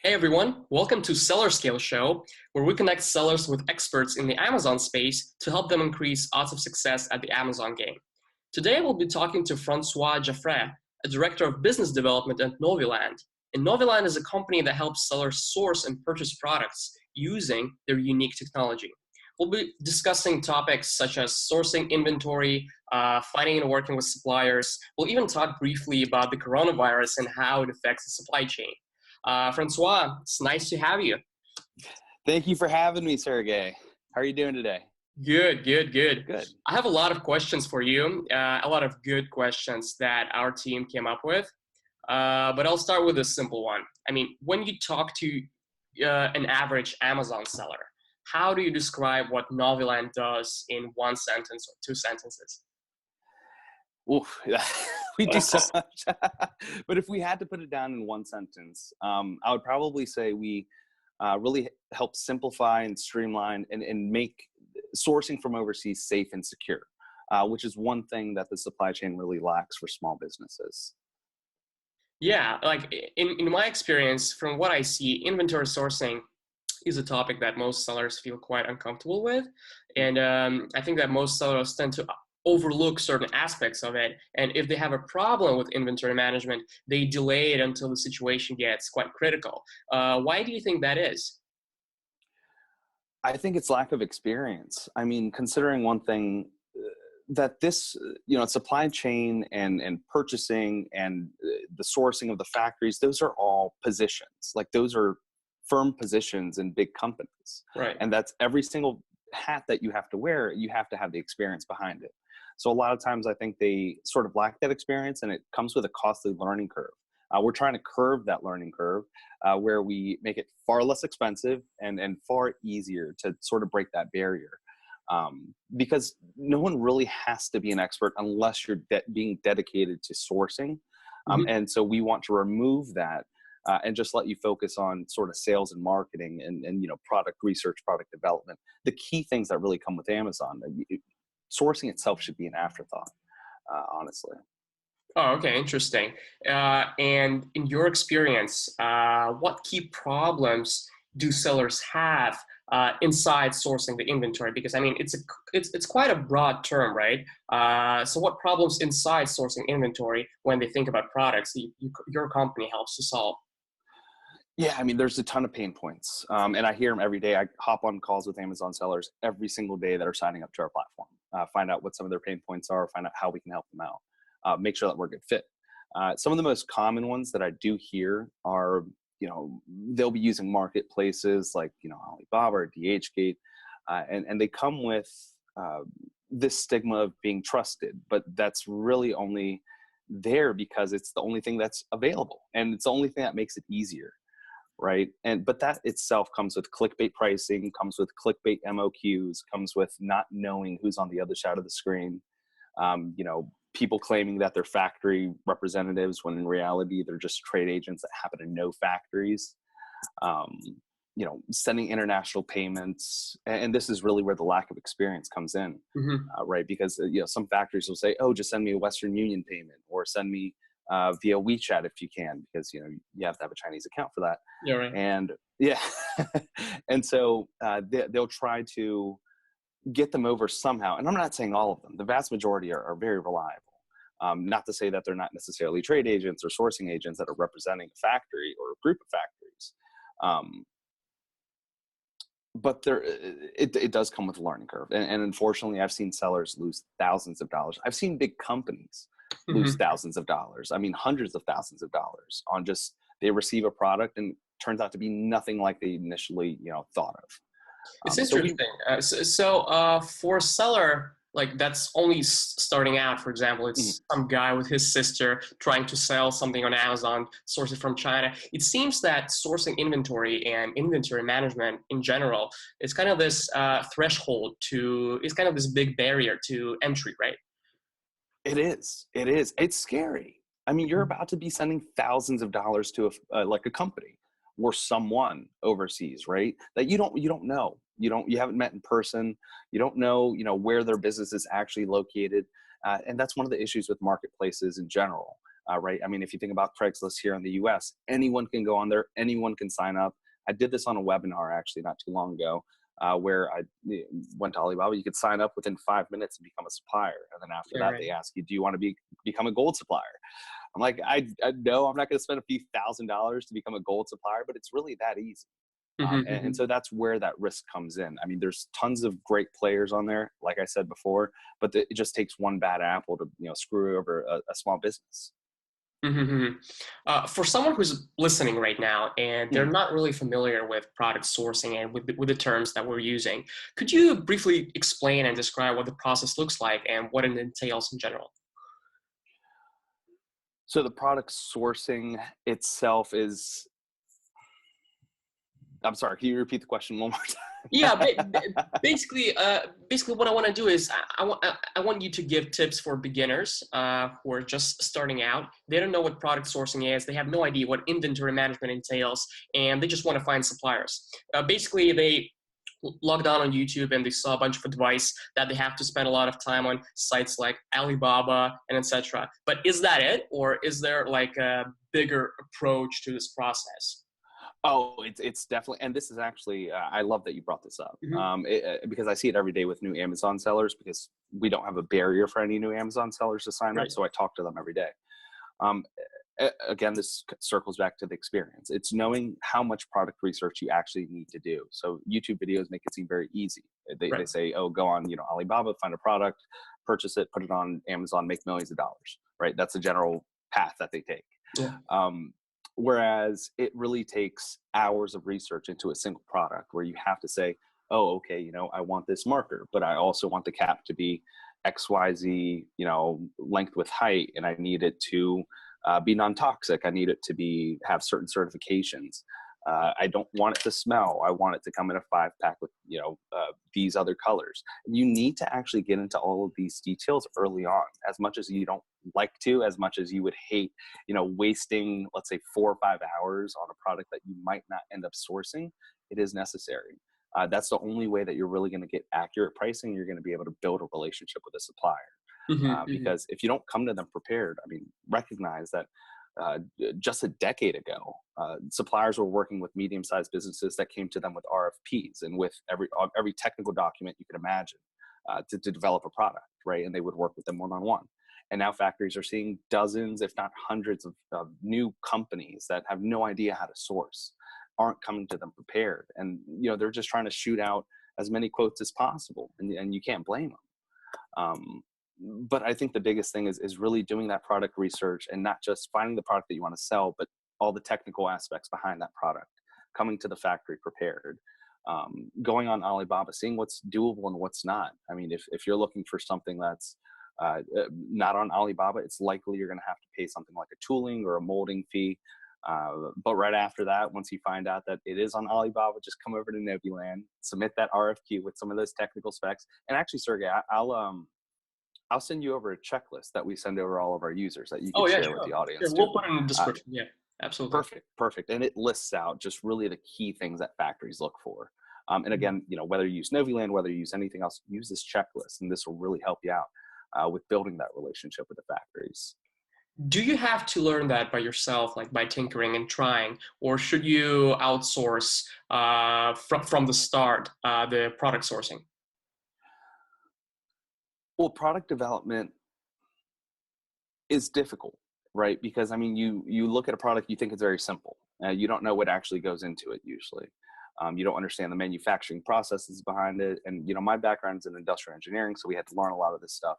Hey everyone, welcome to Sellerscale Show, where we connect sellers with experts in the Amazon space to help them increase odds of success at the Amazon game. Today we'll be talking to Francois Jaffray, a director of business development at Navilands. And Navilands is a company that helps sellers source and purchase products using their unique technology. We'll be discussing topics such as sourcing inventory, finding and working with suppliers. We'll even talk briefly about the coronavirus and how it affects the supply chain. Francois, it's nice to have you. Thank you for having me, Sergey. How are you doing today? Good. Good. I have a lot of questions for you, a lot of good questions that our team came up with. But I'll start with a simple one. I mean, when you talk to an average Amazon seller, how do you describe what Navilands does in one sentence or two sentences? Oof, we do so much. But if we had to put it down in one sentence, I would probably say we really help simplify and streamline and make sourcing from overseas safe and secure, which is one thing that the supply chain really lacks for small businesses. Yeah, like in my experience, from what I see, inventory sourcing is a topic that most sellers feel quite uncomfortable with. And I think that most sellers tend to overlook certain aspects of it. And if they have a problem with inventory management, they delay it until the situation gets quite critical. Why do you think that is? I think it's lack of experience. I mean, considering one thing that this, supply chain and purchasing and the sourcing of the factories, those are all positions. Like those are firm positions in big companies. Right. And that's every single hat that you have to wear, you have to have the experience behind it. So a lot of times I think they sort of lack that experience, and it comes with a costly learning curve. We're trying to curve that learning curve where we make it far less expensive and far easier to sort of break that barrier. Because no one really has to be an expert unless you're being dedicated to sourcing. And so we want to remove that and just let you focus on sort of sales and marketing and product research, product development. The key things that really come with Amazon. Sourcing itself should be an afterthought, honestly. Oh, okay, interesting. And in your experience, what key problems do sellers have inside sourcing the inventory? Because I mean, it's quite a broad term, right? So what problems inside sourcing inventory when they think about products your company helps to solve? Yeah, I mean, there's a ton of pain points, and I hear them every day. I hop on calls with Amazon sellers every single day that are signing up to our platform. Find out what some of their pain points are, find out how we can help them out, make sure that we're a good fit. Some of the most common ones that I do hear are, they'll be using marketplaces like, Alibaba or DHgate, and they come with this stigma of being trusted, but that's really only there because it's the only thing that's available, and it's the only thing that makes it easier. Right. But that itself comes with clickbait pricing, comes with clickbait MOQs, comes with not knowing who's on the other side of the screen. People claiming that they're factory representatives when in reality, they're just trade agents that happen to know factories. Sending international payments. And this is really where the lack of experience comes in, right? Because, some factories will say, oh, just send me a Western Union payment or send me via WeChat if you can, because you have to have a Chinese account for that. Yeah, right. And and so they'll try to get them over somehow. And I'm not saying all of them. The vast majority are very reliable. Not to say that they're not necessarily trade agents or sourcing agents that are representing a factory or a group of factories. But it does come with a learning curve. And unfortunately, I've seen sellers lose thousands of dollars. I've seen big companies lose thousands of dollars. I mean, hundreds of thousands of dollars on just, they receive a product and turns out to be nothing like they initially, thought of. It's interesting. For a seller, like that's only starting out, for example, it's some guy with his sister trying to sell something on Amazon, source it from China. It seems that sourcing inventory and inventory management in general is kind of this threshold it's kind of this big barrier to entry, right? It is. It's scary. I mean, you're about to be sending thousands of dollars to a company or someone overseas, right? That you don't know. You haven't met in person. You don't know, where their business is actually located. And that's one of the issues with marketplaces in general. right? I mean, if you think about Craigslist here in the US, anyone can go on there, anyone can sign up. I did this on a webinar actually not too long ago, where I went to Alibaba. You could sign up within 5 minutes and become a supplier. And then after Yeah, that, right. they ask you, do you want to become a gold supplier? I'm like, I no, I'm not going to spend a few $1,000s to become a gold supplier, but it's really that easy. And Mhm. so that's where that risk comes in. I mean, there's tons of great players on there, like I said before, but it just takes one bad apple to screw over a small business. Mhm. For someone who's listening right now and they're Mhm. not really familiar with product sourcing and with the terms that we're using, could you briefly explain and describe what the process looks like and what it entails in general? So the product sourcing itself is, I'm sorry, can you repeat the question one more Yeah, time? basically, what I want to do is I want you to give tips for beginners who are just starting out. They don't know what product sourcing is. They have no idea what inventory management entails, and they just want to find suppliers. Basically, they logged on YouTube and they saw a bunch of advice that they have to spend a lot of time on sites like Alibaba and etc. But is that it, or is there like a bigger approach to this process? Oh, it's definitely, and this is actually, I love that you brought this up, Hmm. because I see it every day with new Amazon sellers, because we don't have a barrier for any new Amazon sellers to sign up, Right. so I talk to them every day. Um, Again, this circles back to the experience. It's knowing how much product research you actually need to do. So YouTube videos make it seem very easy. They Right. say, oh, go on, Alibaba, find a product, purchase it, put it on Amazon, make millions of dollars, right? That's the general path that they take. Yeah. Um, Whereas it really takes hours of research into a single product, where you have to say, oh, okay, I want this marker, but I also want the cap to be XYZ, length with height, and I need it to be non-toxic. I need it to have certain certifications. I don't want it to smell. I want it to come in a 5-pack with these other colors. You need to actually get into all of these details early on, as much as you don't like to, as much as you would hate wasting, let's say, 4 or 5 hours on a product that you might not end up sourcing. It is necessary. That's the only way that you're really going to get accurate pricing. You're going to be able to build a relationship with a supplier. Hmm. Because if you don't come to them prepared, I mean, recognize that just a decade ago, suppliers were working with medium-sized businesses that came to them with RFPs and with every technical document you could imagine, to develop a product, right? And they would work with them one-on-one. And now factories are seeing dozens, if not hundreds, of new companies that have no idea how to source, aren't coming to them prepared, and they're just trying to shoot out as many quotes as possible, and you can't blame them. Um, but I think the biggest thing is really doing that product research, and not just finding the product that you want to sell, but all the technical aspects behind that product, coming to the factory prepared, going on Alibaba, seeing what's doable and what's not. I mean, if you're looking for something that's not on Alibaba, it's likely you're going to have to pay something like a tooling or a molding fee. But right after that, once you find out that it is on Alibaba, just come over to Naviland, submit that RFQ with some of those technical specs. And actually, Sergey, I'll send you over a checklist that we send over all of our users that you Oh could yeah, share with sure. the Sure. audience too. We'll put it in the Uh, description. Yeah, absolutely. Perfect. And it lists out just really the key things that factories look for. And Mhm. again, whether you use Noviland, whether you use anything else, use this checklist, and this will really help you out with building that relationship with the factories. Do you have to learn that by yourself, like by tinkering and trying, or should you outsource from the start the product sourcing? Well, product development is difficult, right? Because I mean, you look at a product, you think it's very simple. You don't know what actually goes into it usually. You don't understand the manufacturing processes behind it. And my background is in industrial engineering, so we had to learn a lot of this stuff.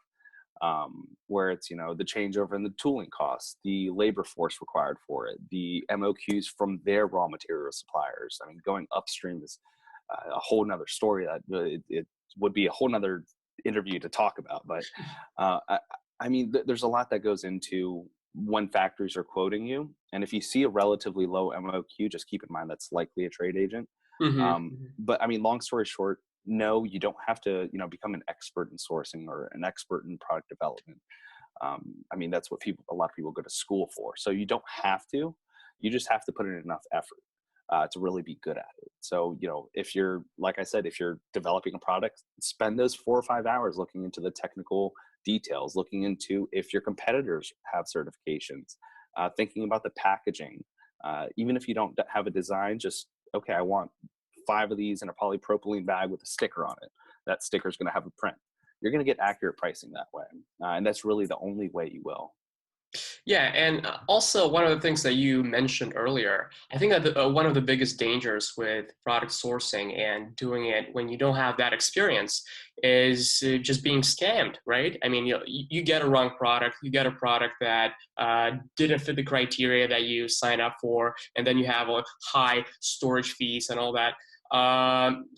Where it's the changeover in the tooling costs, the labor force required for it, the MOQs from their raw material suppliers. I mean, going upstream is a whole nother story that it would be a whole nother interview to talk about. But I mean, there's a lot that goes into when factories are quoting you. And if you see a relatively low MOQ, just keep in mind that's likely a trade agent. Hmm. Hmm. But I mean, long story short, no, you don't have to, become an expert in sourcing or an expert in product development. I mean, that's what a lot of people go to school for. So you don't have to. You just have to put in enough effort to really be good at it. So, if you're, like I said, if you're developing a product, spend those 4 or 5 hours looking into the technical details, looking into if your competitors have certifications, thinking about the packaging. Even if you don't have a design, just, okay, I want 5 of these in a polypropylene bag with a sticker on it. That sticker is going to have a print. You're going to get accurate pricing that way. And that's really the only way you will. Yeah, and also one of the things that you mentioned earlier, I think that one of the biggest dangers with product sourcing and doing it when you don't have that experience is just being scammed, right? I mean, you get a wrong product, you get a product that didn't fit the criteria that you signed up for, and then you have a high storage fees and all that.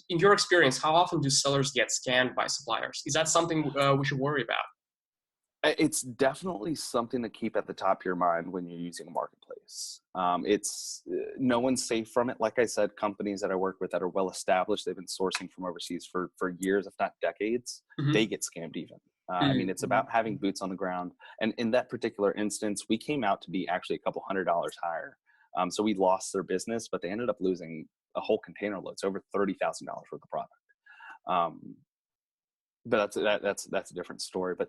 In your experience, how often do sellers get scammed by suppliers? Is that something we should worry about? It's definitely something to keep at the top of your mind when you're using a marketplace. It's no one's safe from it. Like I said, companies that I work with that are well established, they've been sourcing from overseas for years, if not decades, they get scammed even. I mean, it's about having boots on the ground. And in that particular instance, we came out to be actually a couple $100 higher. So we lost their business, but they ended up losing a whole container load. It's over $30,000 worth of product. But that's a different story. But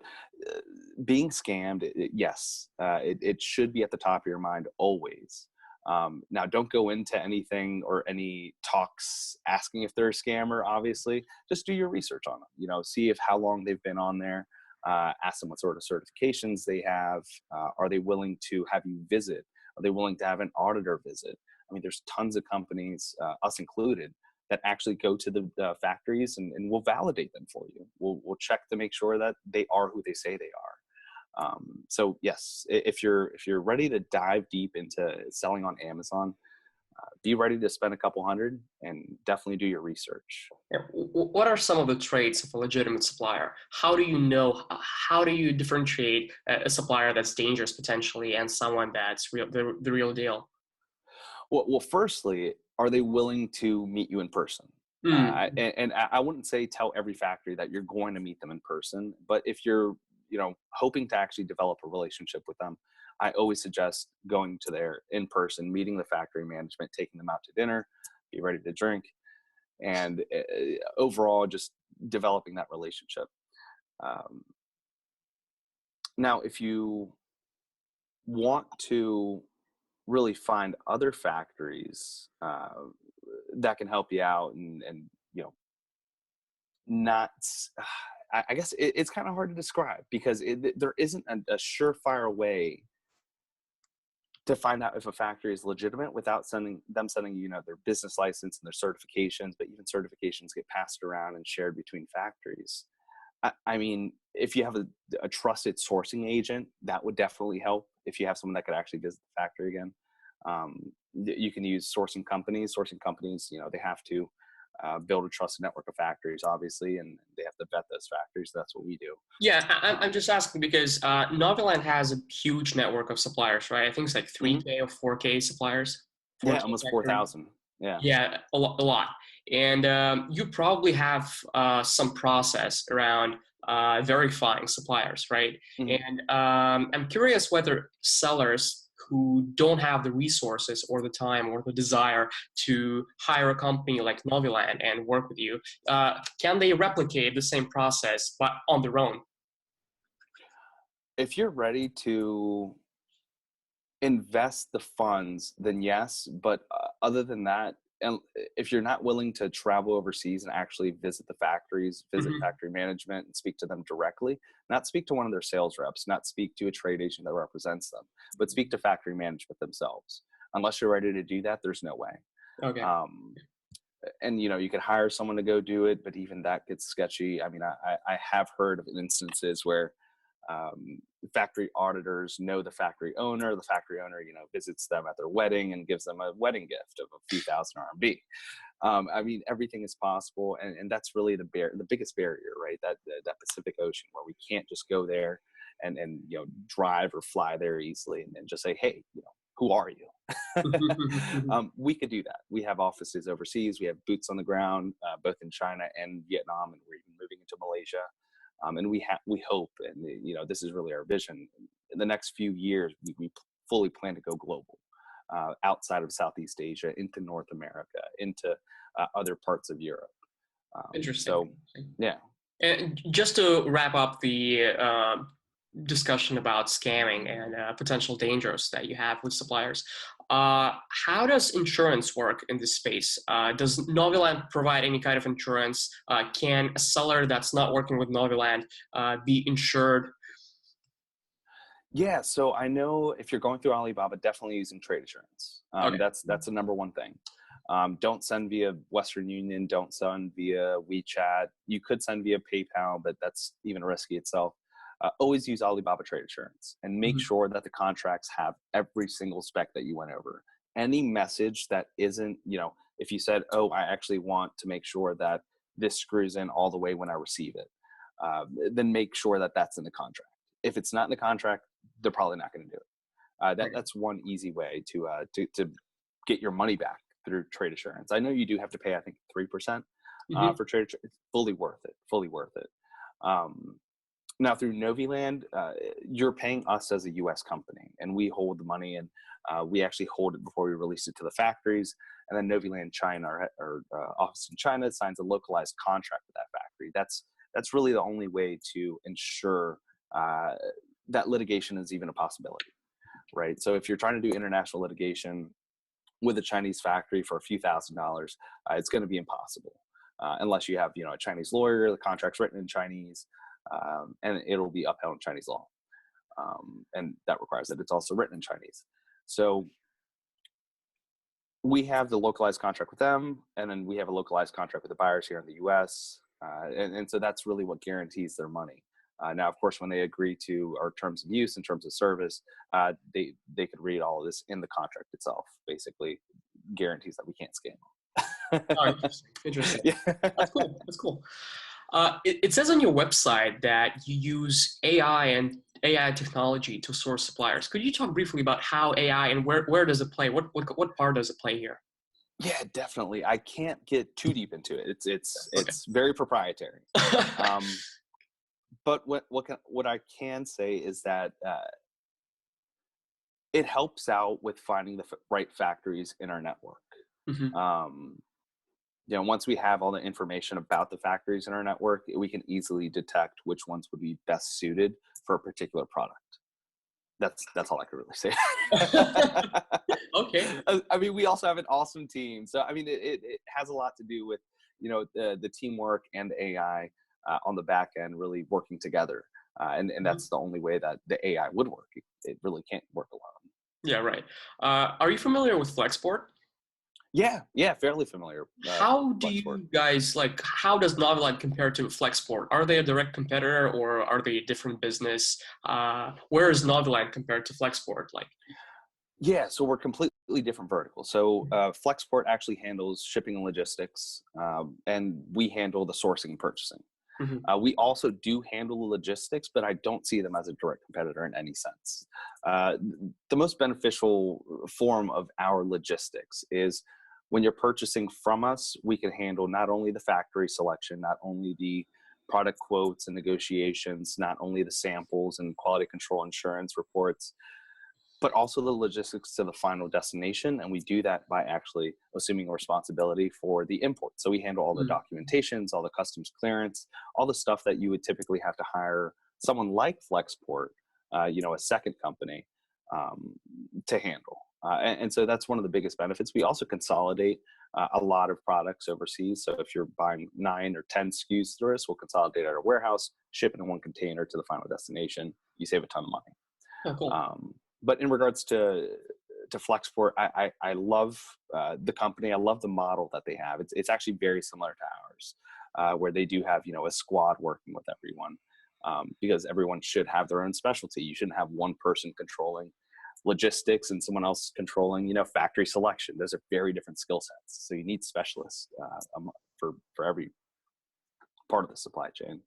being scammed, yes, it should be at the top of your mind always. Now, don't go into anything or any talks asking if they're a scammer. Obviously, just do your research on them. You know, see if how long they've been on there. Ask them what sort of certifications they have. Are they willing to have you visit? Are they willing to have an auditor visit? I mean, there's tons of companies, us included, that actually go to the factories and we'll validate them for you. We'll check to make sure that they are who they say they are. So yes, if you're ready to dive deep into selling on Amazon, be ready to spend a couple hundred and definitely do your research. Yeah. What are some of the traits of a legitimate supplier? How do you know, how do you differentiate a supplier that's dangerous potentially and someone that's the real deal? Well, firstly, are they willing to meet you in person? Mm. And I wouldn't say tell every factory that you're going to meet them in person, but if you're, hoping to actually develop a relationship with them, I always suggest going to their in person, meeting the factory management, taking them out to dinner, be ready to drink, and overall just developing that relationship. Um, Now, if you want to really find other factories that can help you out and not I guess it's kind of hard to describe because there isn't a surefire way to find out if a factory is legitimate without sending you their business license and their certifications. But even certifications get passed around and shared between factories. I mean, if you have a trusted sourcing agent, that would definitely help. If you have someone that could actually visit the factory again, you can use sourcing companies. Sourcing companies, they have to build a trusted network of factories, obviously, and they have to vet those factories. That's what we do. Yeah, I'm just asking because Naviland has a huge network of suppliers, right? I think it's like 3K or 4K suppliers. Yeah, 4K almost factories. 4,000. Yeah. Yeah, a lot. And you probably have some process around verifying suppliers, right? Mhm. And I'm curious whether sellers who don't have the resources or the time or the desire to hire a company like Noviland and work with you, can they replicate the same process but on their own? If you're ready to invest the funds, then yes. But other than that, and if you're not willing to travel overseas and actually visit the factories, visit Mhm. factory management and speak to them directly, not speak to one of their sales reps, not speak to a trade agent that represents them, but speak to factory management themselves. Unless you're ready to do that, there's no way. Okay. Um, and you could hire someone to go do it, but even that gets sketchy. I mean, I have heard of instances where factory auditors know the factory owner. The factory owner, visits them at their wedding and gives them a wedding gift of a few thousand RMB. I mean, everything is possible, and that's really the biggest barrier, right? That Pacific Ocean, where we can't just go there and drive or fly there easily and just say, hey, who are you? We could do that. We have offices overseas. We have boots on the ground, both in China and Vietnam, and we're even moving into Malaysia. And we hope, and this is really our vision. In the next few years, we fully plan to go global, outside of Southeast Asia, into North America, into other parts of Europe. Interesting. So, yeah. And just to wrap up the discussion about scamming and potential dangers that you have with suppliers, how does insurance work in this space? Does Naviland provide any kind of insurance? Can a seller that's not working with Naviland be insured? Yeah, so I know if you're going through Alibaba, definitely using trade insurance. Okay. That's the number one thing. Don't send via Western Union. Don't send via WeChat. You could send via PayPal, but that's even risky itself. Always use Alibaba trade insurance and make Mhm. sure that the contracts have every single spec that you went over. Any message that isn't, if you said, "Oh, I actually want to make sure that this screws in all the way when I receive it," then make sure that that's in the contract. If it's not in the contract, they're probably not going to do it. That's one easy way to get your money back through trade assurance. I know you do have to pay, I think, 3% Mhm. for trade. It's fully worth it. Fully worth it. Now through Naviland, you're paying us as a U.S. company, and we hold the money, and we actually hold it before we release it to the factories. And then Naviland China, our office in China, signs a localized contract with that factory. That's really the only way to ensure that litigation is even a possibility, right? So if you're trying to do international litigation with a Chinese factory for a few $1,000s, it's going to be impossible unless you have, a Chinese lawyer. The contract's written in Chinese, and it'll be upheld in Chinese law, and that requires that it's also written in Chinese. So we have the localized contract with them, and then we have a localized contract with the buyers here in the U.S., and so that's really what guarantees their money. Now, of course, when they agree to our terms of use and terms of service, they could read all of this in the contract itself. Basically, guarantees that we can't scam Oh, them. interesting. Interesting. Yeah. That's cool. That's cool. It says on your website that you use AI and AI technology to source suppliers. Could you talk briefly about how AI and where does it play? What part does it play here? Yeah, definitely. I can't get too deep into it. Okay. It's very proprietary. Um, but what I can say is that it helps out with finding the right factories in our network. Mhm. Um, once we have all the information about the factories in our network, we can easily detect which ones would be best suited for a particular product. That's all I could really say. Okay. I mean, we also have an awesome team, so I mean, it has a lot to do with the teamwork and the AI on the back end really working together, and Mhm. that's the only way that the AI would work. It really can't work alone. Yeah, right. Are you familiar with Flexport? Yeah, fairly familiar. How do Flexport. you guys like? How does Naviland compare to Flexport? Are they a direct competitor or are they a different business? Where is Naviland compared to Flexport? Like, Yeah, so we're completely different verticals. So Flexport actually handles shipping and logistics, and we handle the sourcing and purchasing. mhm. We also do handle the logistics, but I don't see them as a direct competitor in any sense. Uh, the most beneficial form of our logistics is when you're purchasing from us, we can handle not only the factory selection, not only the product quotes and negotiations, not only the samples and quality control insurance reports, but also the logistics to the final destination. And we do that by actually assuming responsibility for the import. So we handle all the Mm. documentations, all the customs clearance, all the stuff that you would typically have to hire someone like Flexport, a second company, to handle. And so that's one of the biggest benefits. We also consolidate a lot of products overseas. So if you're buying 9 or 10 SKUs through us, we'll consolidate at our warehouse, ship it in one container to the final destination. You save a ton of money. Oh, cool. But in regards to Flexport, I love the company. I love the model that they have. It's actually very similar to ours, where they do have a squad working with everyone, because everyone should have their own specialty. You shouldn't have one person controlling logistics and someone else controlling factory selection. Those are very different skill sets. So you need specialists for every part of the supply chain.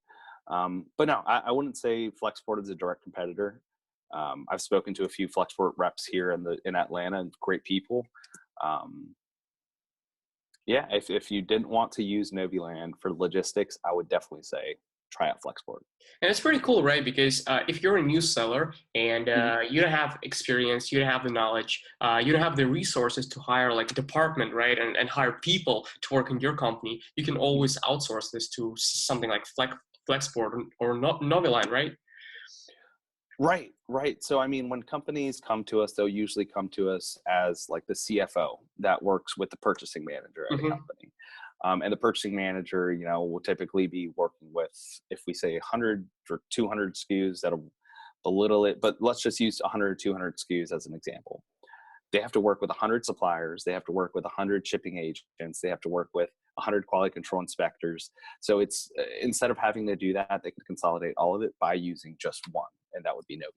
But no, I wouldn't say Flexport is a direct competitor. I've spoken to a few Flexport reps here in Atlanta, and great people. Um, yeah, if you didn't want to use Naviland for logistics, I would definitely say try out Flexport. And it's pretty cool, right? Because if you're a new seller and Mhm. you don't have experience, you don't have the knowledge, you don't have the resources to hire like a department, right? And hire people to work in your company, you can always outsource this to something like Flexport or Naviland, right? Right, right. So, I mean, when companies come to us, they'll usually come to us as like the CFO that works with the purchasing manager at a Mm-hmm. company. And the purchasing manager, will typically be working with, if we say 100 or 200 SKUs, that'll belittle it, but let's just use 100 or 200 SKUs as an example. They have to work with 100 suppliers. They have to work with 100 shipping agents. They have to work with 100 quality control inspectors. So it's instead of having to do that, they can consolidate all of it by using just one, and that would be Novi.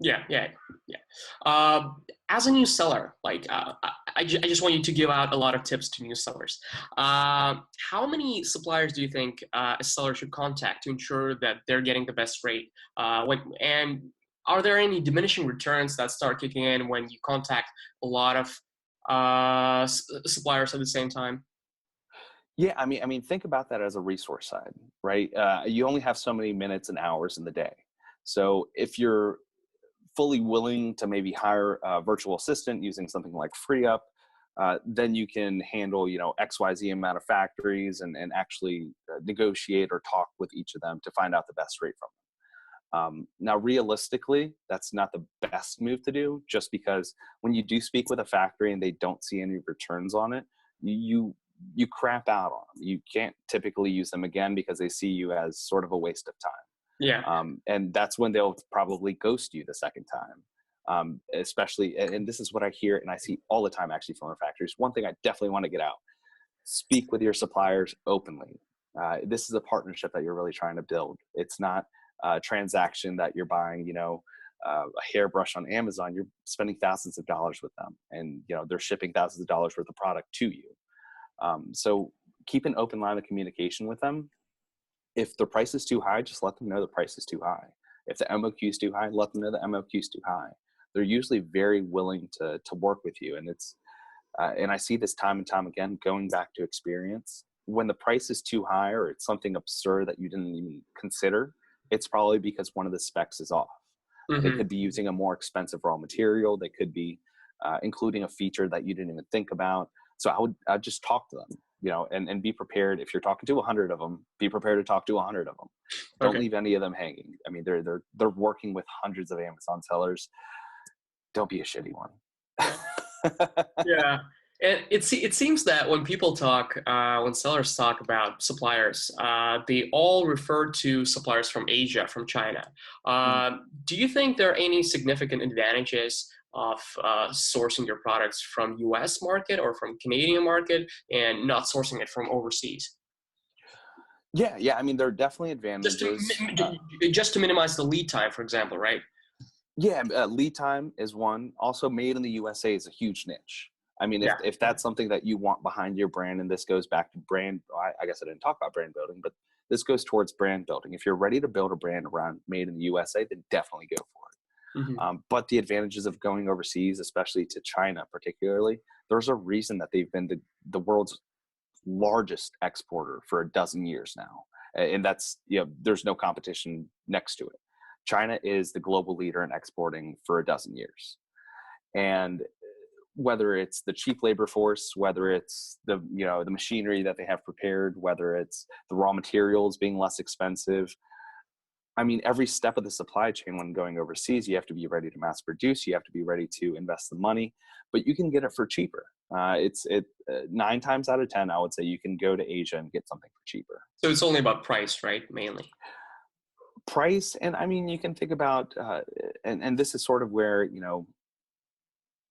Yeah, yeah, yeah. As a new seller, I just want you to give out a lot of tips to new sellers. How many suppliers do you think a seller should contact to ensure that they're getting the best rate? And are there any diminishing returns that start kicking in when you contact a lot of suppliers at the same time? Yeah, I mean, think about that as a resource side, right? You only have so many minutes and hours in the day. So if you're fully willing to maybe hire a virtual assistant using something like FreeUp, then you can handle, XYZ amount of factories and actually negotiate or talk with each of them to find out the best rate from them. Now, realistically, that's not the best move to do, just because when you do speak with a factory and they don't see any returns on it, you crap out on them. You can't typically use them again because they see you as sort of a waste of time. Yeah. And that's when they'll probably ghost you the second time. Especially, and this is what I hear and I see all the time actually from our factories. One thing I definitely want to get out: speak with your suppliers openly. This is a partnership that you're really trying to build. It's not a transaction that you're buying, a hairbrush on Amazon. You're spending thousands of dollars with them, and they're shipping thousands of dollars worth of product to you. So keep an open line of communication with them. If the price is too high, just let them know the price is too high. If the MOQ is too high, let them know the MOQ is too high. They're usually very willing to work with you. And and I see this time and time again, going back to experience. When the price is too high or it's something absurd that you didn't even consider, it's probably because one of the specs is off. They Mm-hmm. could be using a more expensive raw material. They could be including a feature that you didn't even think about. So I'd just talk to them, and be prepared. If you're talking to 100 of them, be prepared to talk to 100 of them. Don't Okay. leave any of them hanging. I mean, they're working with hundreds of Amazon sellers. Don't be a shitty one. Yeah. Yeah. And it seems that when people talk, when sellers talk about suppliers, they all refer to suppliers from Asia, from China. Mhm. Do you think there are any significant advantages of sourcing your products from US market or from Canadian market and not sourcing it from overseas? Yeah. I mean, there are definitely Just to, advantages. just to minimize the lead time, for example, right? Yeah, lead time is one. Also, made in the USA is a huge niche. I mean, if Yeah. if that's something that you want behind your brand, and this goes back to brand, I guess I didn't talk about brand building, but this goes towards brand building. If you're ready to build a brand around made in the USA, then definitely go for Hmm. it. But the advantages of going overseas, especially to China particularly, there's a reason that they've been the world's largest exporter for a dozen years now. And that's, there's no competition next to it. China is the global leader in exporting for a dozen years. And whether it's the cheap labor force, whether it's the machinery that they have prepared, whether it's the raw materials being less expensive, I mean, every step of the supply chain when going overseas, you have to be ready to mass produce. You have to be ready to invest the money, but you can get it for cheaper. 9 times out of 10, I would say you can go to Asia and get something for cheaper. So it's only about price, right? Mainly. Price, and I mean, you can think about, and this is sort of where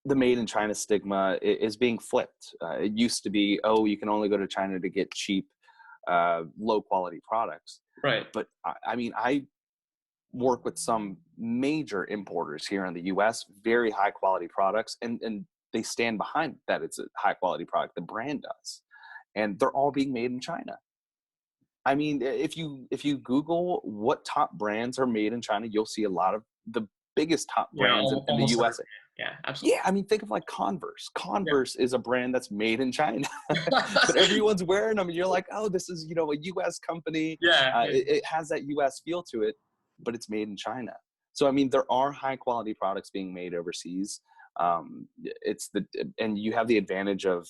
the made in China stigma is being flipped. It used to be, oh, you can only go to China to get cheap, low quality products. Right. But I mean, I work with some major importers here in the US, very high quality products, and they stand behind that it's a high quality product. The brand does. And they're all being made in China. I mean, if you Google what top brands are made in China, you'll see a lot of the biggest top Yeah, brands in the almost every. US. Yeah, absolutely. Yeah, I mean, think of like Converse. Yeah. Converse is a brand that's made in China, but everyone's wearing them, and you're like, oh, this is a U.S. company. Yeah, yeah. It has that U.S. feel to it, but it's made in China. So I mean, there are high quality products being made overseas. And you have the advantage of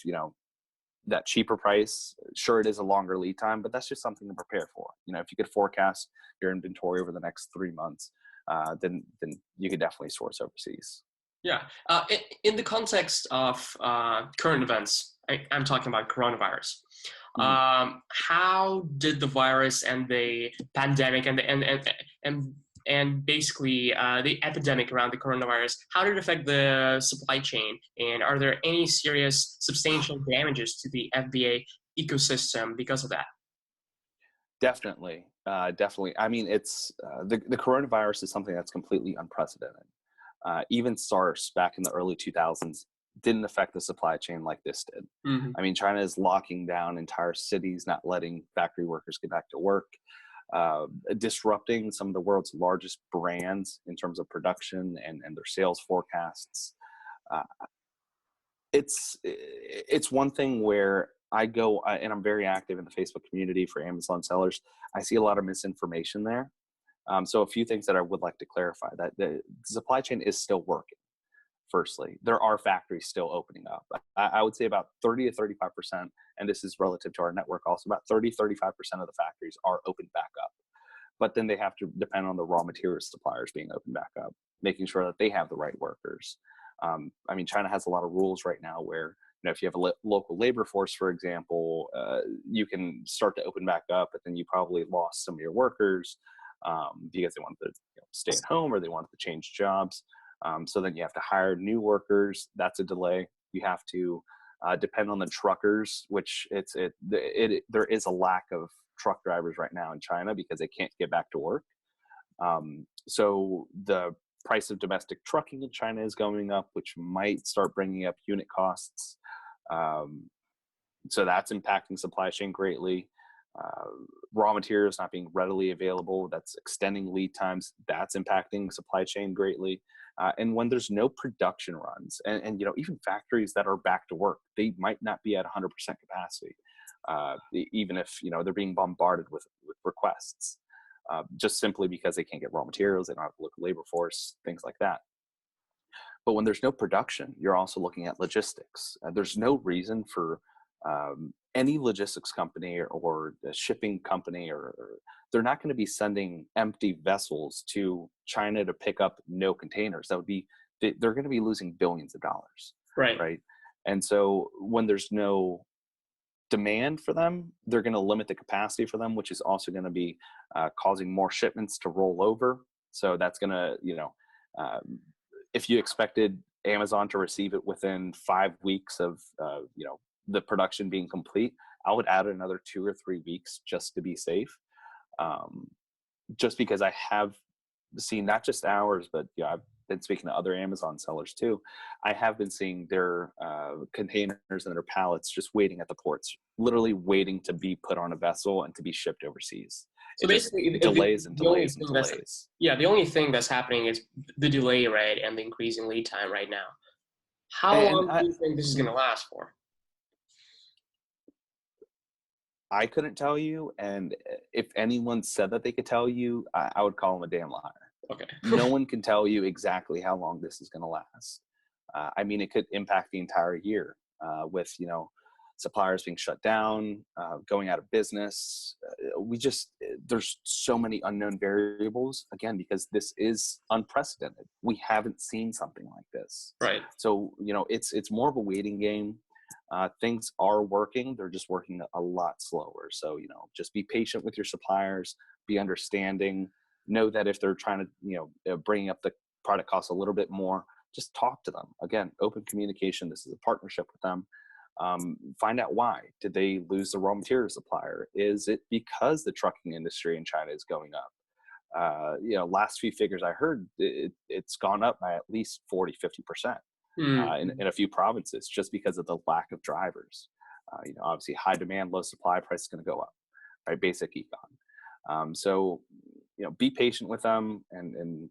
that cheaper price. Sure, it is a longer lead time, but that's just something to prepare for. If you could forecast your inventory over the next 3 months, then you could definitely source overseas. Yeah. In the context of current events, I'm talking about coronavirus. How did the virus and the pandemic and basically the epidemic around the coronavirus, how did it affect the supply chain? And are there any serious substantial damages to the FBA ecosystem because of that? Definitely. Definitely. I mean, it's the coronavirus is something that's completely unprecedented. Even SARS back in the early 2000s didn't affect the supply chain like this did. Mm-hmm. I mean, China is locking down entire cities, not letting factory workers get back to work, disrupting some of the world's largest brands in terms of production and their sales forecasts. It's one thing where I go, and I'm very active in the Facebook community for Amazon sellers. I see a lot of misinformation there. So a few things that I would like to clarify: that the supply chain is still working. Firstly, there are factories still opening up. I would say about 30 to 35%, and this is relative to our network also, about 30, 35% of the factories are opened back up. But then they have to depend on the raw materials suppliers being opened back up, making sure that they have the right workers. I mean, China has a lot of rules right now where, if you have a local labor force, for example, you can start to open back up, but then you probably lost some of your workers because they wanted to stay at home or they wanted to change jobs. So then you have to hire new workers. That's a delay. You have to depend on the truckers, which there is a lack of truck drivers right now in China because they can't get back to work. So the price of domestic trucking in China is going up, which might start bringing up unit costs. So that's impacting supply chain greatly. Raw materials not being readily available, that's extending lead times. That's impacting supply chain greatly. And when there's no production runs, and even factories that are back to work, they might not be at 100% capacity, even if they're being bombarded with requests, just simply because they can't get raw materials, they don't have a local labor force, things like that. But when there's no production, you're also looking at logistics. There's no reason for any logistics company or a shipping company, or they're not going to be sending empty vessels to China to pick up no containers. That would be, they're going to be losing billions of dollars. Right. And so when there's no demand for them, they're going to limit the capacity for them, which is also going to be causing more shipments to roll over. So that's going to, if you expected Amazon to receive it within 5 weeks of, the production being complete, I would add another 2 or 3 weeks just to be safe. Just because I have seen not just ours, but I've been speaking to other Amazon sellers too. I have been seeing their containers and their pallets just waiting at the ports, literally waiting to be put on a vessel and to be shipped overseas. So basically, delays and delays and delays. The only thing that's happening is the delay, right, and the increasing lead time right now. How long do you think this is going to last for? I couldn't tell you, and if anyone said that they could tell you, I would call them a damn liar. Okay. No one can tell you exactly how long this is going to last. I mean, it could impact the entire year with, suppliers being shut down, going out of business. There's so many unknown variables, again, because this is unprecedented. We haven't seen something like this. Right. So, it's more of a waiting game. Things are working. They're just working a lot slower. So, just be patient with your suppliers, be understanding, know that if they're trying to, bring up the product costs a little bit more, just talk to them. Again, open communication. This is a partnership with them. Find out why. Did they lose the raw material supplier? Is it because the trucking industry in China is going up? Last few figures I heard, it's gone up by at least 40, 50%. In a few provinces, just because of the lack of drivers. Obviously high demand, low supply, price is going to go up, right? Basic econ. So, be patient with them and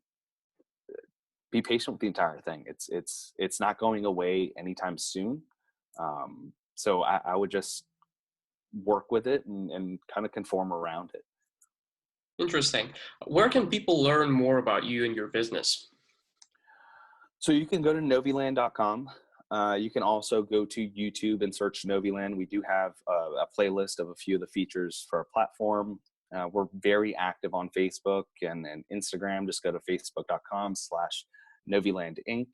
be patient with the entire thing. It's not going away anytime soon. So I would just work with it and kind of conform around it. Interesting. Where can people learn more about you and your business? So you can go to Naviland.com. You can also go to YouTube and search Naviland. We do have a playlist of a few of the features for our platform. We're very active on Facebook and Instagram. Just go to facebook.com/Naviland Inc.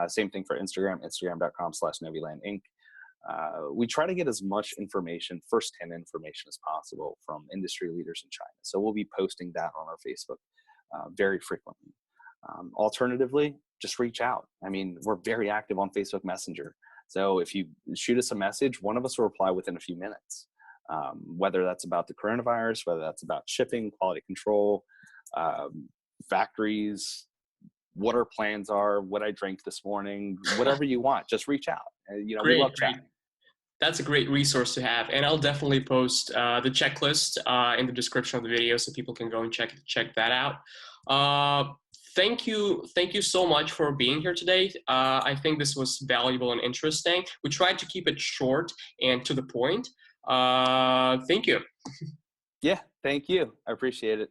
Same thing for Instagram, instagram.com/Naviland Inc. We try to get as much information, first-hand information as possible from industry leaders in China. So we'll be posting that on our Facebook very frequently. Alternatively, just reach out. I mean, we're very active on Facebook Messenger. So if you shoot us a message, one of us will reply within a few minutes. Whether that's about the coronavirus, whether that's about shipping, quality control, factories, what our plans are, what I drank this morning, whatever you want, just reach out. We love chatting. That's a great resource to have. And I'll definitely post the checklist in the description of the video so people can go and check that out. Thank you so much for being here today. I think this was valuable and interesting. We tried to keep it short and to the point. Thank you. Yeah, thank you. I appreciate it.